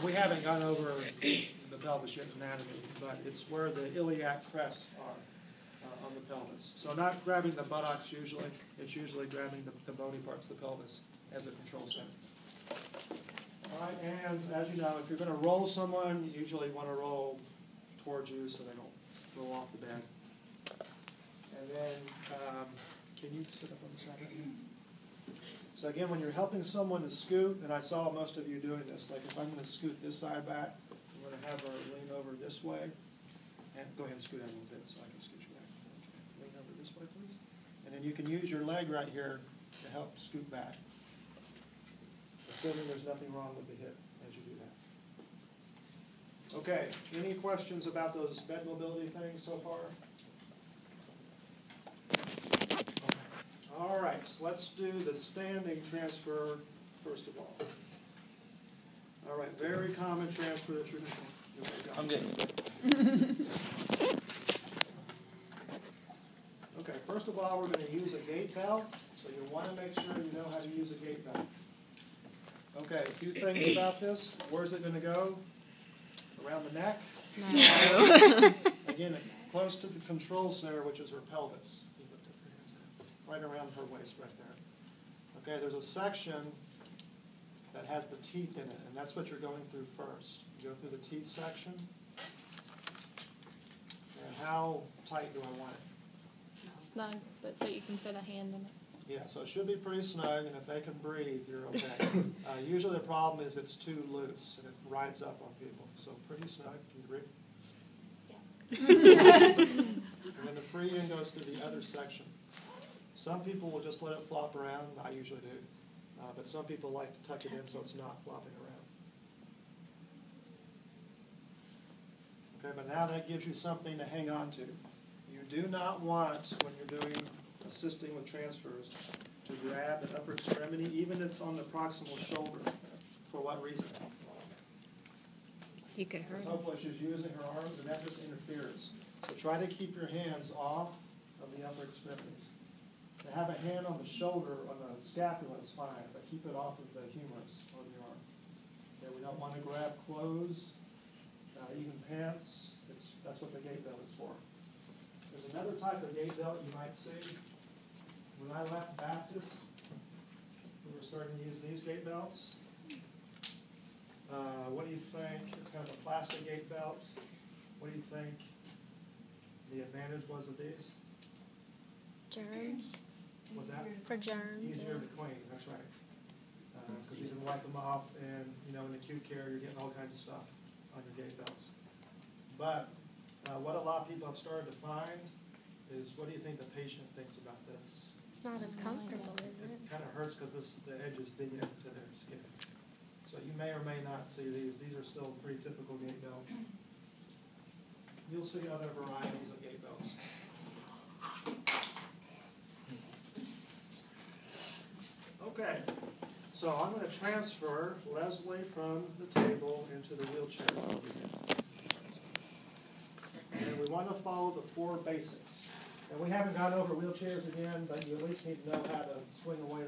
And we haven't gone over the pelvis yet anatomy, but it's where the iliac crests are on the pelvis. So not grabbing the buttocks usually, it's usually grabbing the bony parts of the pelvis as a control center. All right, and as you know, if you're going to roll someone, you usually want to roll towards you so they don't roll off the bed. And then, can you sit up on the side right here? So again, when you're helping someone to scoot, and I saw most of you doing this, like if I'm going to scoot this side back, I'm going to have her lean over this way. And go ahead and scoot out a little bit so I can scoot you back. Okay. Lean over this way, please. And then you can use your leg right here to help scoot back, assuming there's nothing wrong with the hip as you do that. Okay, any questions about those bed mobility things so far? All right, so let's do the standing transfer first of all. All right, very common transfer that you're going to go. I'm good. Okay, first of all, we're going to use a gait belt, so you want to make sure you know how to use a gait belt. Okay, a few things about this. Where's it going to go? Around the neck? No. Again, close to the control center, which is her pelvis. Right around her waist right there. Okay, there's a section that has the teeth in it, and that's what you're going through first. You go through the teeth section. And how tight do I want it? Snug, but so you can fit a hand in it. Yeah, so it should be pretty snug, and if they can breathe, you're okay. Usually the problem is it's too loose, and it rides up on people. So pretty snug. Can you breathe? Yeah. And then the free end goes to the other section. Some people will just let it flop around. I usually do. But some people like to tuck it in so it's not flopping around. Okay, but now that gives you something to hang on to. You do not want, when you're doing assisting with transfers, to grab an upper extremity, even if it's on the proximal shoulder. For what reason? You could hurt. Hopefully she's using her arms, and that just interferes. So try to keep your hands off of the upper extremities. To have a hand on the shoulder, on the scapula is fine, but keep it off of the humerus on your arm. Okay, we don't want to grab clothes, even pants. That's what the gait belt is for. There's another type of gait belt you might see. When I left Baptist, we were starting to use these gait belts. What do you think? It's kind of a plastic gait belt. What do you think the advantage was of these? Germs. Was that? For germs. Easier to clean, that's right. Because you can wipe them off, and in acute care, you're getting all kinds of stuff on your gait belts. But what a lot of people have started to find is, what do you think the patient thinks about this? It's not as comfortable, is it? It kind of hurts because the edges dig into their skin. So you may or may not see these. These are still pretty typical gait belts. You'll see other varieties of gait belts. Okay, so I'm going to transfer Leslie from the table into the wheelchair. And we want to follow the 4 basics. And we haven't gone over wheelchairs again, but you at least need to know how to swing away